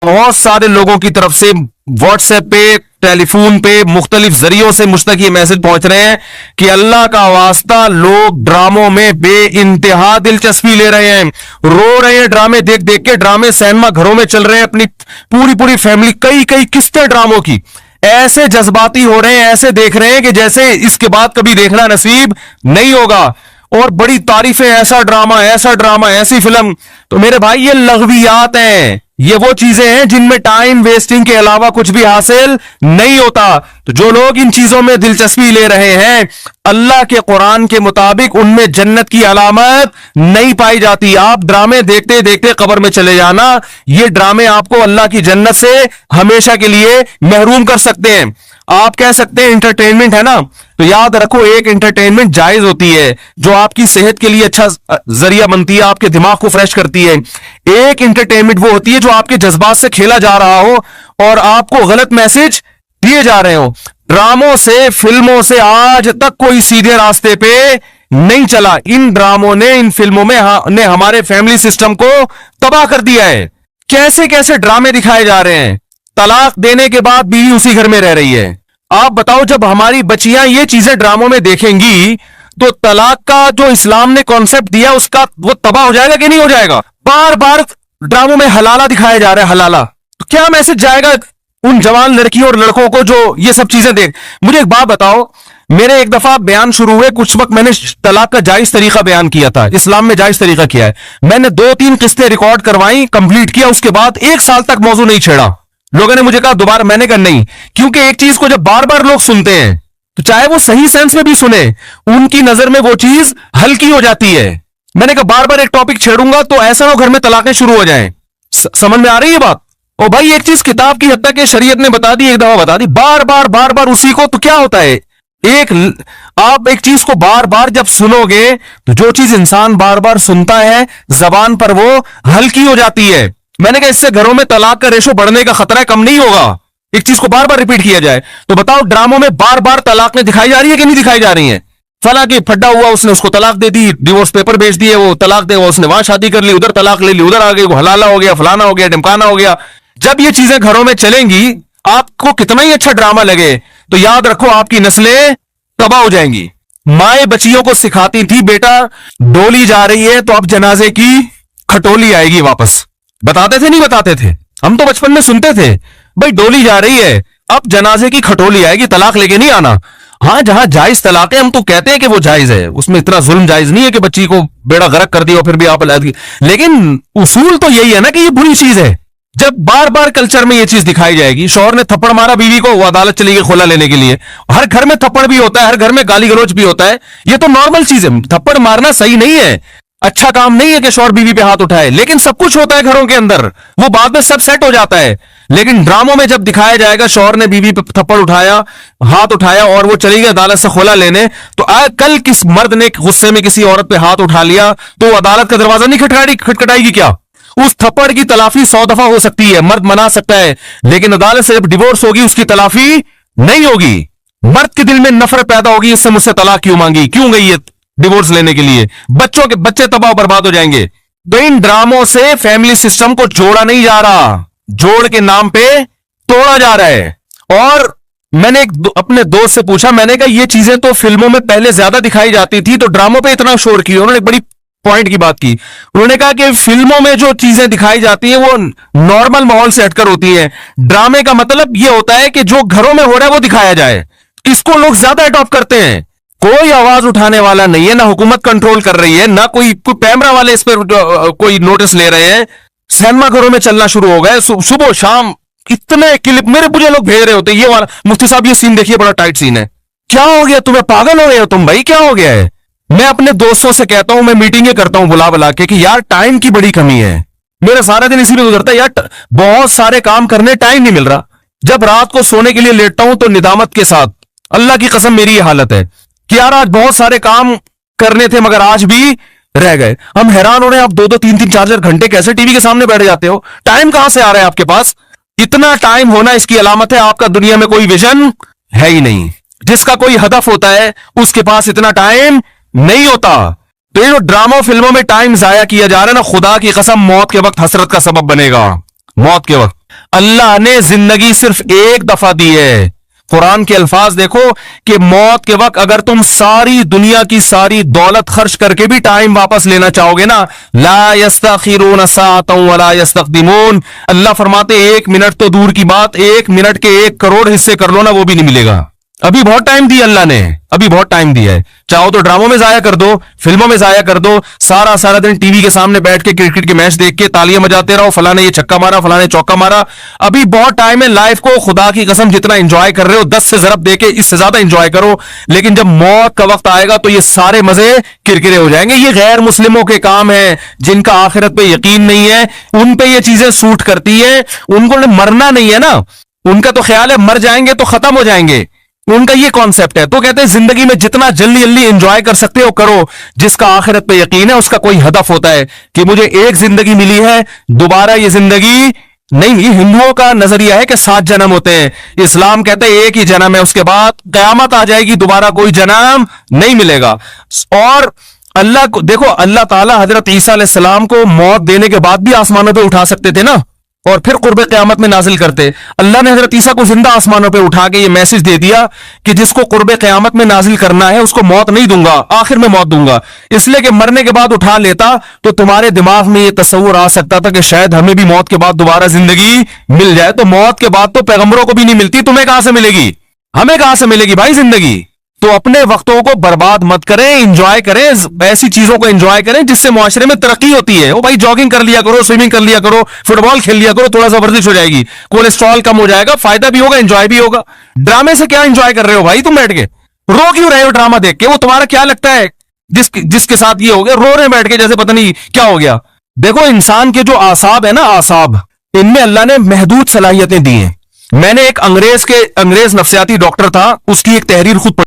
बहुत सारे लोगों की तरफ से व्हाट्सएप पे, टेलीफोन पे, मुख्तलिफ जरियों से मुझ तक ये मैसेज पहुंच रहे हैं कि अल्लाह का वास्ता लोग ड्रामों में बे इंतहा दिलचस्पी ले रहे हैं, रो रहे हैं ड्रामे देख देख के। ड्रामे सिनेमा घरों में चल रहे हैं, अपनी पूरी पूरी फैमिली, कई कई किस्तें ड्रामों की, ऐसे जज्बाती हो रहे हैं, ऐसे देख रहे हैं कि जैसे इसके बाद कभी देखना नसीब नहीं होगा। और बड़ी तारीफें, ऐसा ड्रामा, ऐसा ड्रामा, ऐसी फिल्म। तो मेरे भाई ये लग़वियात हैं, ये वो चीजें हैं जिनमें टाइम वेस्टिंग के अलावा कुछ भी हासिल नहीं होता। तो जो लोग इन चीजों में दिलचस्पी ले रहे हैं, अल्लाह के कुरान के मुताबिक उनमें जन्नत की अलामत नहीं पाई जाती। आप ड्रामे देखते देखते कब्र में चले जाना, ये ड्रामे आपको अल्लाह की जन्नत से हमेशा के लिए महरूम कर सकते हैं। आप कह सकते हैं इंटरटेनमेंट है ना, तो याद रखो एक एंटरटेनमेंट जायज होती है जो आपकी सेहत के लिए अच्छा जरिया बनती है, आपके दिमाग को फ्रेश करती है। एक एंटरटेनमेंट वो होती है जो आपके जज्बात से खेला जा रहा हो और आपको गलत मैसेज दिए जा रहे हो। ड्रामों से, फिल्मों से आज तक कोई सीधे रास्ते पे नहीं चला। इन ड्रामों ने, इन फिल्मों में ने हमारे फैमिली सिस्टम को तबाह कर दिया है। कैसे कैसे ड्रामे दिखाए जा रहे हैं, तलाक देने के बाद बीवी उसी घर में रह रही है। आप बताओ, जब हमारी बच्चियां ये चीजें ड्रामों में देखेंगी तो तलाक का जो इस्लाम ने कॉन्सेप्ट दिया उसका वो तबाह हो जाएगा कि नहीं हो जाएगा। बार बार ड्रामों में हलाला दिखाया जा रहा है, हलाला। तो क्या मैसेज जाएगा उन जवान लड़कियों और लड़कों को जो ये सब चीजें देख। मुझे एक बात बताओ, मेरे एक दफा बयान शुरू हुए, कुछ वक्त मैंने तलाक का जायज तरीका बयान किया था, इस्लाम में जायज तरीका किया है। मैंने 2-3 किस्तें रिकॉर्ड करवाई, कंप्लीट किया, उसके बाद 1 साल तक मौजू नहीं छेड़ा। लोगों ने मुझे कहा दोबारा, मैंने कहा नहीं, क्योंकि एक चीज को जब बार बार लोग सुनते हैं तो चाहे वो सही सेंस में भी सुने, उनकी नजर में वो चीज हल्की हो जाती है। मैंने कहा बार बार एक टॉपिक छेड़ूंगा तो ऐसा हो घर में तलाकें शुरू हो जाएं। समझ में आ रही है बात? ओ भाई, एक चीज किताब की हद तक के शरीयत ने बता दी, एक दफा बता दी, बार बार उसी को, तो क्या होता है, आप एक चीज को बार बार जब सुनोगे तो जो चीज इंसान बार बार सुनता है जबान पर वो हल्की हो जाती है। मैंने कहा इससे घरों में तलाक का रेशो बढ़ने का खतरा कम नहीं होगा, एक चीज को बार बार रिपीट किया जाए। तो बताओ, ड्रामों में बार बार तलाकें दिखाई जा रही है कि नहीं दिखाई जा रही है? फला की फड्डा हुआ, उसने उसको तलाक दे दी, डिवोर्स पेपर भेज दिए, वो तलाक दे, उसने वहां शादी कर ली, उधर तलाक ले ली, उधर आ गई, वो हलाला हो गया, फलाना हो गया, ढिमकाना हो गया। जब ये चीजें घरों में चलेंगी, आपको कितना ही अच्छा ड्रामा लगे, तो याद रखो आपकी नस्लें तबाह हो जाएंगी। माए बच्चियों को सिखाती थी, बेटा डोली जा रही है तो अब जनाजे की खटोली आएगी वापस। बताते थे नहीं बताते थे? हम तो बचपन में सुनते थे, भाई डोली जा रही है, अब जनाजे की खटोली आएगी, तलाक लेके नहीं आना। हाँ, जहां जायज तलाक है हम तो कहते हैं कि वो जायज है, उसमें इतना जुल्म जायज नहीं है कि बच्ची को बेड़ा गर्क कर दिया फिर भी आप अलग। लेकिन उसूल तो यही है ना कि ये बुरी चीज है। जब बार बार कल्चर में ये चीज दिखाई जाएगी, शौहर ने थप्पड़ मारा बीवी को, वो अदालत चली गई खुला लेने के लिए। हर घर में थप्पड़ भी होता है, हर घर में गाली गलौज भी होता है, ये तो नॉर्मल चीज है। थप्पड़ मारना सही नहीं है, अच्छा काम नहीं है कि शौहर बीवी पे हाथ उठाए, लेकिन सब कुछ होता है घरों के अंदर, वो बाद में सब सेट हो जाता है। लेकिन ड्रामों में जब दिखाया जाएगा शौहर ने बीवी पे थप्पड़ उठाया, हाथ उठाया और वो चली गई अदालत से खुला लेने, तो कल किस मर्द ने गुस्से में किसी औरत पे हाथ उठा लिया तो अदालत का दरवाजा नहीं खटखटाएगी क्या? उस थप्पड़ की तलाफी 100 दफा हो सकती है, मर्द मना सकता है, लेकिन अदालत से जब डिवोर्स होगी उसकी तलाफी नहीं होगी। मर्द के दिल में नफरत पैदा होगी, इससे मुझसे तलाक क्यों मांगी, क्यों गई है डिवोर्स लेने के लिए, बच्चे तबाह बर्बाद हो जाएंगे। तो इन ड्रामों से फैमिली सिस्टम को जोड़ा नहीं जा रहा, जोड़ के नाम पे तोड़ा जा रहा है। और मैंने अपने दोस्त से पूछा, मैंने कहा ये चीजें तो फिल्मों में पहले ज्यादा दिखाई जाती थी, तो ड्रामों पे इतना शोर किया? उन्होंने एक बड़ी पॉइंट की बात की। उन्होंने कहा कि फिल्मों में जो चीजें दिखाई जाती हैं वो नॉर्मल माहौल से हटकर होती हैं। ड्रामे का मतलब ये होता है कि जो घरों में हो रहा है वो दिखाया जाए। इसको लोग ज्यादा अडॉप्ट करते हैं। कोई आवाज उठाने वाला नहीं है, ना हुकूमत कंट्रोल कर रही है, ना कोई कैमरा वाले इस पर कोई नोटिस ले रहे हैं। सिनेमा घरों में चलना शुरू हो गए, सुबह शाम इतने क्लिप मुझे लोग भेज रहे होते हैं, ये वाला मुफ्ती साहब ये सीन देखिए, बड़ा टाइट सीन है। क्या हो गया तुम्हें, पागल हो गए हो तुम भाई, क्या हो गया है? मैं अपने दोस्तों से कहता हूं, मैं मीटिंगें करता हूं बुला बुला के कि यार टाइम की बड़ी कमी है, मेरा सारा दिन इसी में गुजरता है यार, बहुत सारे काम करने टाइम नहीं मिल रहा। जब रात को सोने के लिए लेटता हूं तो निदामत के साथ, अल्लाह की कसम मेरी ये हालत है कि यार आज बहुत सारे काम करने थे मगर आज भी रह गए। हम हैरान हो रहे हैं, आप 2-2, 3-3, 4-4 घंटे कैसे टीवी के सामने बैठ जाते हो? टाइम कहां से आ रहा है आपके पास? इतना टाइम होना इसकी अलामत है आपका दुनिया में कोई विजन है ही नहीं। जिसका कोई हदफ होता है उसके पास इतना टाइम नहीं होता। तो ये जो ड्रामा फिल्मों में टाइम जाया किया जा रहा है ना, खुदा की कसम मौत के वक्त हसरत का सबब बनेगा। मौत के वक्त अल्लाह ने जिंदगी सिर्फ एक दफा दी है। कुरान के अल्फाज देखो कि मौत के वक्त अगर तुम सारी दुनिया की सारी दौलत खर्च करके भी टाइम वापस लेना चाहोगे ना, ला यस्तखिरून साअतन वला यस्तक़दिमून, अल्लाह फरमाते 1 मिनट तो दूर की बात, 1 मिनट के 1 करोड़ हिस्से कर लो ना, वो भी नहीं मिलेगा। अभी बहुत टाइम दिया अल्लाह ने, अभी बहुत टाइम दिया है। चाहो तो ड्रामों में जाया कर दो, फिल्मों में जाया कर दो, सारा सारा दिन टीवी के सामने बैठ के क्रिकेट के मैच देख के तालियां बजाते रहो, फलाने ये छक्का मारा, फलाने चौका मारा। अभी बहुत टाइम है, लाइफ को खुदा की कसम जितना एंजॉय कर रहे हो 10 से जरब देके इससे ज्यादा एंजॉय करो। लेकिन जब मौत का वक्त आएगा तो ये सारे मजे किरकिरे हो जाएंगे। ये गैर मुस्लिमों के काम है, जिनका आखिरत पे यकीन नहीं है, उन पे ये चीजें सूट करती है। उनको मरना नहीं है ना, उनका तो ख्याल है मर जाएंगे तो खत्म हो जाएंगे, उनका ये कॉन्सेप्ट है। तो कहते हैं जिंदगी में जितना जल्दी जल्दी एंजॉय कर सकते हो करो। जिसका आखिरत पे यकीन है उसका कोई हदफ होता है कि मुझे एक जिंदगी मिली है, दोबारा ये जिंदगी नहीं। ये हिंदुओं का नजरिया है कि 7 जन्म होते हैं, इस्लाम कहते हैं एक ही जन्म है, उसके बाद कयामत आ जाएगी, दोबारा कोई जन्म नहीं मिलेगा। और अल्लाह को देखो, अल्लाह ताला हजरत ईसा अलैहिस्सलाम को मौत देने के बाद भी आसमानों पे उठा सकते थे ना, और फिर कुर्बे क़यामत में नाजिल करते। अल्लाह ने हजरत ईसा को जिंदा आसमानों पे उठा के ये मैसेज दे दिया कि जिसको कुर्बे क़यामत में नाजिल करना है उसको मौत नहीं दूंगा, आखिर में मौत दूंगा। इसलिए कि मरने के बाद उठा लेता तो तुम्हारे दिमाग में ये तस्वुर आ सकता था कि शायद हमें भी मौत के बाद दोबारा जिंदगी मिल जाए। तो मौत के बाद तो पैगंबरों को भी नहीं मिलती, तुम्हें कहां से मिलेगी, हमें कहां से मिलेगी भाई जिंदगी। तो अपने वक्तों को बर्बाद मत करें, एंजॉय करें, ऐसी चीजों को एंजॉय करें जिससे मुआशरे में तरक्की होती है। ओ भाई जॉगिंग कर लिया करो, स्विमिंग कर लिया करो, फुटबॉल खेल लिया करो, थोड़ा सा वर्जिश हो जाएगी, कोलेस्ट्रॉल कम हो जाएगा, फायदा भी होगा, एंजॉय भी होगा। ड्रामे से क्या एंजॉय कर रहे हो भाई, तुम बैठ के रो क्यों रहे हो ड्रामा देख के? वो तुम्हारा क्या लगता है जिसके साथ ये हो गया, रो रहे बैठ के जैसे पता नहीं क्या हो गया। देखो इंसान के जो आसाब है ना, आसाब, इनमें अल्लाह ने महदूद सलाहियतें दी हैं। मैंने एक अंग्रेज नफ्सियाती डॉक्टर था, उसकी एक तहरीर खुद